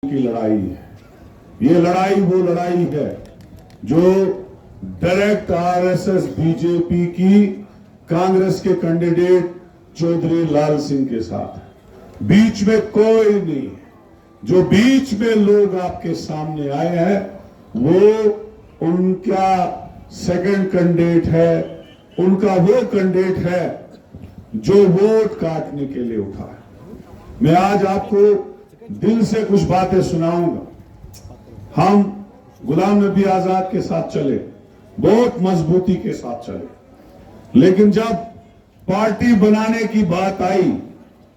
की लड़ाई है। ये लड़ाई वो लड़ाई है जो डायरेक्ट आरएसएस बीजेपी की कांग्रेस के कैंडिडेट चौधरी लाल सिंह के साथ है। बीच में कोई नहीं है। जो बीच में लोग आपके सामने आए हैं वो उनका सेकंड कैंडिडेट है, उनका वो कैंडिडेट है जो वोट काटने के लिए उठा है। मैं आज आपको दिल से कुछ बातें सुनाऊंगा। हम गुलाम नबी आजाद के साथ चले, बहुत मजबूती के साथ चले, लेकिन जब पार्टी बनाने की बात आई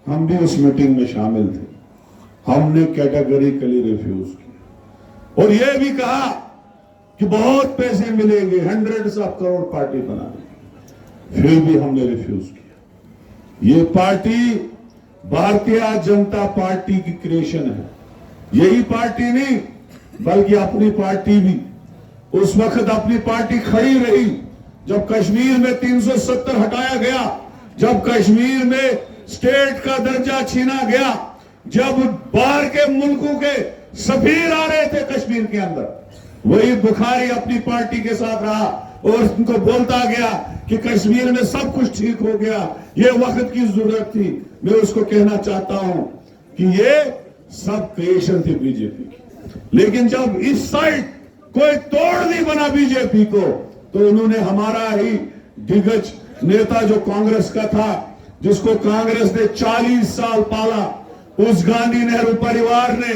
हम भी उस मीटिंग में शामिल थे। हमने कैटेगरिकली रिफ्यूज किया और यह भी कहा कि बहुत पैसे मिलेंगे, हंड्रेड्स ऑफ करोड़ पार्टी बनाने, फिर भी हमने रिफ्यूज किया। ये पार्टी भारतीय जनता पार्टी की क्रिएशन है। यही पार्टी नहीं बल्कि अपनी पार्टी भी, उस वक्त अपनी पार्टी खड़ी रही जब कश्मीर में 370 हटाया गया, जब कश्मीर में स्टेट का दर्जा छीना गया, जब बाहर के मुल्कों के सफीर आ रहे थे कश्मीर के अंदर, वही बुखारी अपनी पार्टी के साथ रहा और उनको बोलता गया कि कश्मीर में सब कुछ ठीक हो गया, ये वक्त की जरूरत थी। मैं उसको कहना चाहता हूं कि ये सब क्रिएशन थी बीजेपी की। लेकिन जब इस साइड कोई तोड़ नहीं बना बीजेपी को, तो उन्होंने हमारा ही दिग्गज नेता जो कांग्रेस का था, जिसको कांग्रेस ने 40 साल पाला, उस गांधी नेहरू परिवार ने,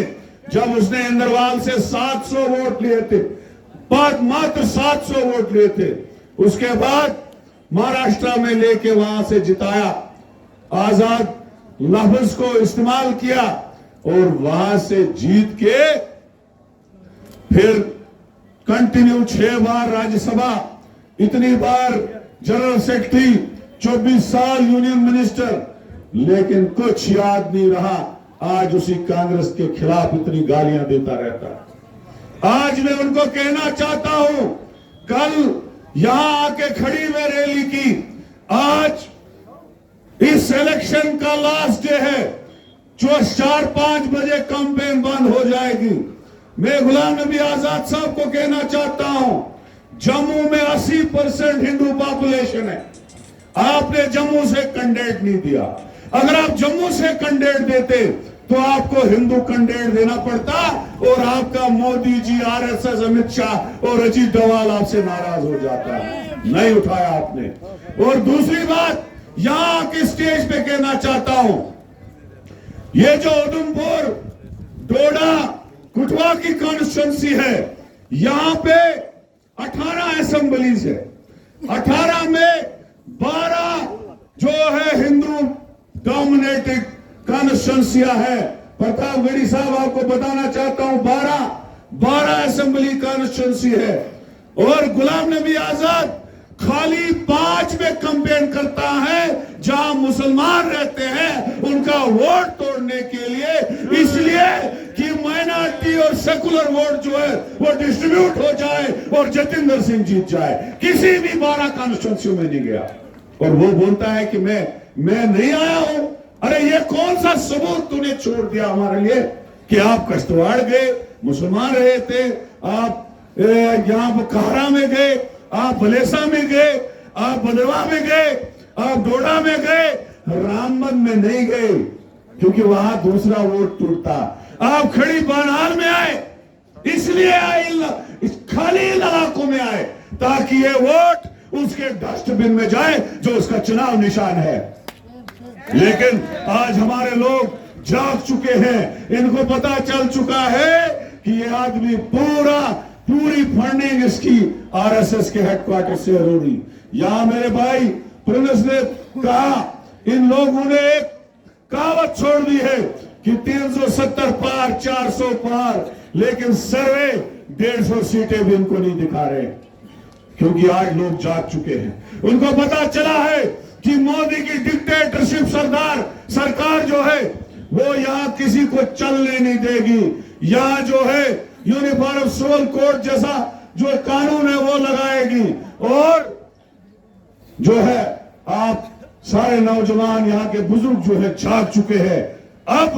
जब उसने इंदरवाल से 700 वोट लिए थे, मात्र 700 वोट लिए थे, उसके बाद महाराष्ट्र में लेके वहां से जिताया, आजाद लफ्ज को इस्तेमाल किया और वहां से जीत के फिर कंटिन्यू 6 बार राज्यसभा, इतनी बार जनरल सेक्रेटरी, 24 साल यूनियन मिनिस्टर, लेकिन कुछ याद नहीं रहा। आज उसी कांग्रेस के खिलाफ इतनी गालियां देता रहता है। आज मैं उनको कहना चाहता हूं, कल यहां आके खड़ी में रैली की, आज इस इलेक्शन का लास्ट डे है, जो 4-5 बजे कैंपेन बंद हो जाएगी। मैं गुलाम नबी आजाद साहब को कहना चाहता हूं, जम्मू में 80% हिंदू पॉपुलेशन है। आपने जम्मू से कैंडिडेट नहीं दिया। अगर आप जम्मू से कैंडिडेट देते तो आपको हिंदू कैंडिडेट देना पड़ता और आपका मोदी जी, आरएसएस, अमित शाह और अजीत डोभाल आपसे नाराज हो जाता। नहीं उठाया आपने। और दूसरी बात, यहां के स्टेज पे कहना चाहता हूं, ये जो उधमपुर, डोडा, कुटवा की कॉन्स्टिट्यूंसी है, यहां पे 18 असेंबलीज है। 18 में 12 जो है हिंदू डोमिनेटेड कॉन्स्टिट्यूंसियां है। प्रतापगढ़ी साहब आपको बताना चाहता हूं, 12 असेंबली कॉन्स्टिट्यूंसी है। और गुलाम नबी आजाद खाली 5 में कैंपेन करता है जहां मुसलमान रहते हैं, उनका वोट तोड़ने के लिए, इसलिए कि माइनॉरिटी और सेकुलर वोट जो है वो डिस्ट्रीब्यूट हो जाए और जतिंदर सिंह जीत जाए। किसी भी 12 कॉन्स्टिट्यूंसी में नहीं गया और वो बोलता है कि मैं नहीं आया हूं। अरे ये कौन सा सबूत तूने छोड़ दिया हमारे लिए कि आप कश्तवाड़ गए, मुसलमान रहे थे, आप यहां कारा में गए, आप भलेसा में गए, आप बदरवा में गए, आप डोडा में गए, रामबन में नहीं गए क्योंकि वहां दूसरा वोट टूटता। आप खड़ी बनार में आए, इसलिए आए, खाली इलाकों में आए ताकि ये वोट उसके डस्टबिन में जाए जो उसका चुनाव निशान है। लेकिन आज हमारे लोग जाग चुके हैं, इनको पता चल चुका है कि ये आदमी पूरी फंडिंग इसकी आरएसएस के हेडक्वार्टर से हो रही। यहां मेरे भाई प्रिंस ने कहा, इन लोगों ने एक कहावत छोड़ दी है कि 370 पार, 400 पार, लेकिन सर्वे 150 सीटें भी इनको नहीं दिखा रहे, क्योंकि आज लोग जाग चुके हैं। उनको पता चला है कि मोदी की डिक्टेटरशिप सरकार जो है वो यहां किसी को चलने नहीं देगी। यहां जो है यूनिफॉर्म सिविल कोड जैसा जो कानून है वो लगाएगी। और जो है आप सारे नौजवान, यहां के बुजुर्ग जो है जाग चुके हैं। अब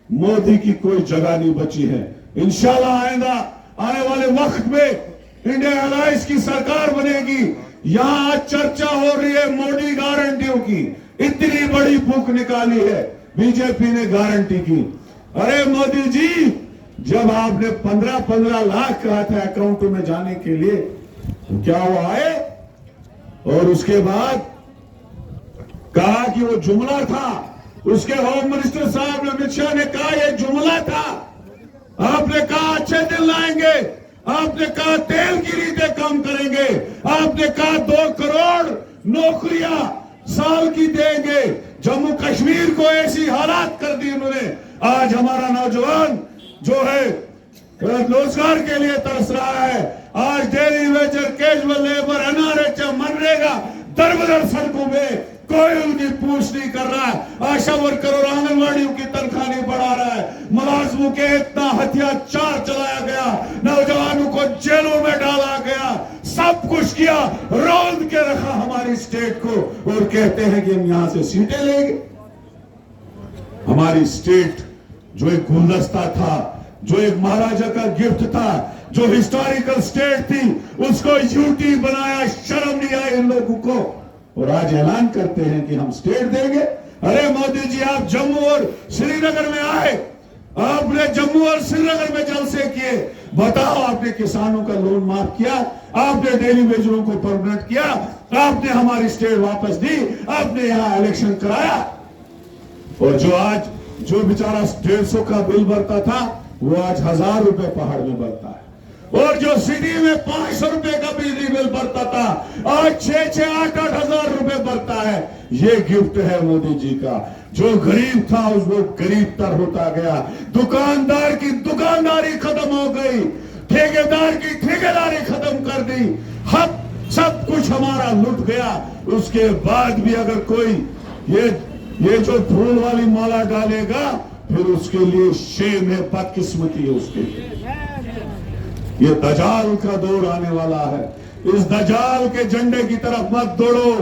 मोदी की कोई जगह नहीं बची है। इंशाल्लाह आइंदा आने वाले वक्त में इंडिया अलायंस की सरकार बनेगी। यहां आज चर्चा हो रही है मोदी गारंटियों की। इतनी बड़ी बुक निकाली है बीजेपी ने गारंटी की। अरे मोदी जी, जब आपने 15-15 लाख कहा था अकाउंट में जाने के लिए, तो क्या वो आए? और उसके बाद कहा कि वो जुमला था। उसके होम मिनिस्टर साहब ने, अमित शाह ने कहा ये जुमला था। आपने कहा अच्छे दिन लाएंगे, आपने कहा तेल की रीतें कम करेंगे, आपने कहा 2 करोड़ नौकरियां साल की देंगे। जम्मू कश्मीर को ऐसी हालात कर दी उन्होंने। आज हमारा नौजवान जो है रोजगार के लिए तरस रहा है। आज daily wager, casual labour, NRHM, MNREGA दर-बदर सड़कों में कोई उनकी पूछ नहीं कर रहा है। आशा वर्कर और आंगनवाड़ियों की तनख्वाह नहीं बढ़ा रहा है। मुलाजमों के इतना हथियाचार चलाया गया, नौजवानों को जेलों में डाला गया, सब कुछ किया, रौंद के रखा हमारी स्टेट को, और कहते हैं कि हम यहां से सीटें लेंगे। हमारी स्टेट जो एक गुलदस्ता था, जो एक महाराजा का गिफ्ट था, जो हिस्टोरिकल स्टेट थी, उसको यूटी बनाया। शर्म नहीं आई इन लोगों को, और आज ऐलान करते हैं कि हम स्टेट देंगे। अरे मोदी जी, आप जम्मू और श्रीनगर में आए, आपने जम्मू और श्रीनगर में जलसे किए। बताओ, आपने किसानों का लोन माफ किया, आपने डेली वेजरों को परमानेंट किया, आपने हमारी स्टेट वापस दी, आपने यहां इलेक्शन कराया। और जो बेचारा 150 का बिल भरता था, वो आज 1000 रुपए पहाड़ में भरता है। और जो सिटी में 500 रुपए का बिजली बिल भरता था, आज 6-6, 8-8 हजार रुपए भरता है। ये गिफ्ट है मोदी जी का। जो गरीब था वो गरीब तर होता गया। दुकानदार की दुकानदारी खत्म हो गई, ठेकेदार की ठेकेदारी खत्म कर दी, हम सब कुछ हमारा लुट गया। उसके बाद भी अगर कोई ये जो फूल वाली माला डालेगा, फिर उसके लिए शेम है, बदकिस्मती है उसके लिए। ये दजाल का दौर आने वाला है। इस दजाल के झंडे की तरफ मत दौड़ो,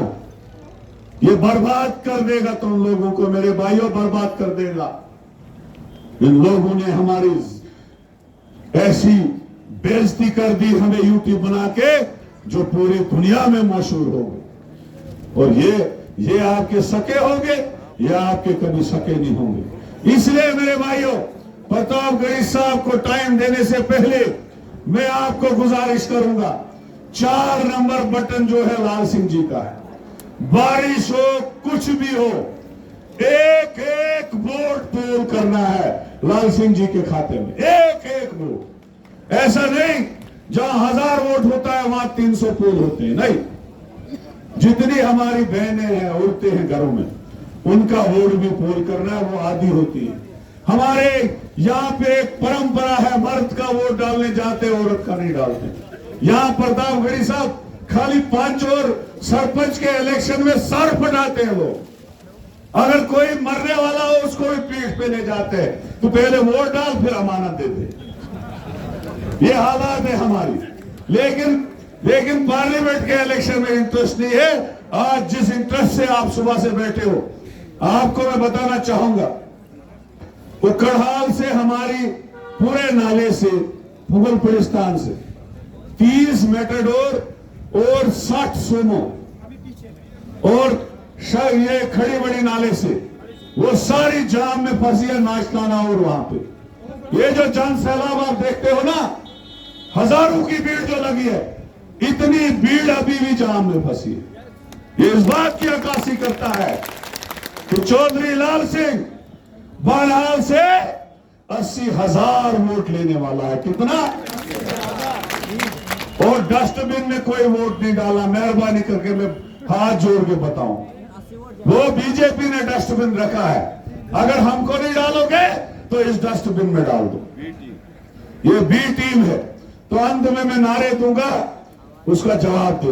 ये बर्बाद कर देगा तुम लोगों को, मेरे भाइयों, बर्बाद कर देगा। इन लोगों ने हमारी ऐसी बेइज्जती कर दी, हमें यूट्यूब बना के, जो पूरी दुनिया में मशहूर हो गए। और ये आपके सके होंगे, या आपके कभी सके नहीं होंगे। इसलिए मेरे भाइयों, प्रतापगढ़ साहब को टाइम देने से पहले मैं आपको गुजारिश करूंगा, 4 नंबर बटन जो है लाल सिंह जी का है। बारिश हो, कुछ भी हो, एक एक वोट पोल करना है लाल सिंह जी के खाते में, एक एक वोट। ऐसा नहीं जहां 1000 वोट होता है वहां 300 पोल होते हैं, नहीं। जितनी हमारी बहनें हैं, औरतें हैं घरों में, उनका वोट भी पोल करना है, वो आधी होती है। हमारे यहाँ पे एक परंपरा है, मर्द का वोट डालने जाते, औरत का नहीं डालते। यहाँ प्रतापगढ़ी साहब खाली पंच और सरपंच के इलेक्शन में सर फटाते हैं लोग। अगर कोई मरने वाला हो, उसको भी पीठ पे ले जाते हैं, तो पहले वोट डाल, फिर अमानत देते। ये हालात है हमारी। लेकिन पार्लियामेंट के इलेक्शन में इंटरेस्ट नहीं है। आज जिस इंटरेस्ट से आप सुबह से बैठे हो, आपको मैं बताना चाहूंगा, वो करहाल से हमारी पूरे नाले से, मुगल पुलिस्तान से 30 मेटाडोर और 60 सोमो, और ये खड़ी बड़ी नाले से वो सारी जाम में फंसी है, नाचताना। और वहां पे ये जो जन सैलाब आप देखते हो ना, हजारों की भीड़ जो लगी है, इतनी भीड़ अभी भी जाम में फंसी है। ये इस बात की अक्कासी करता है कि चौधरी लाल सिंह बहरहाल से 80,000 वोट लेने वाला है। कितना? और डस्टबिन में कोई वोट नहीं डाला। मेहरबानी करके मैं हाथ जोड़ के बताऊं, वो बीजेपी ने डस्टबिन रखा है। अगर हमको नहीं डालोगे तो इस डस्टबिन में डाल दो। ये बी टीम है। तो अंत में मैं नारे दूंगा, उसका जवाब दो।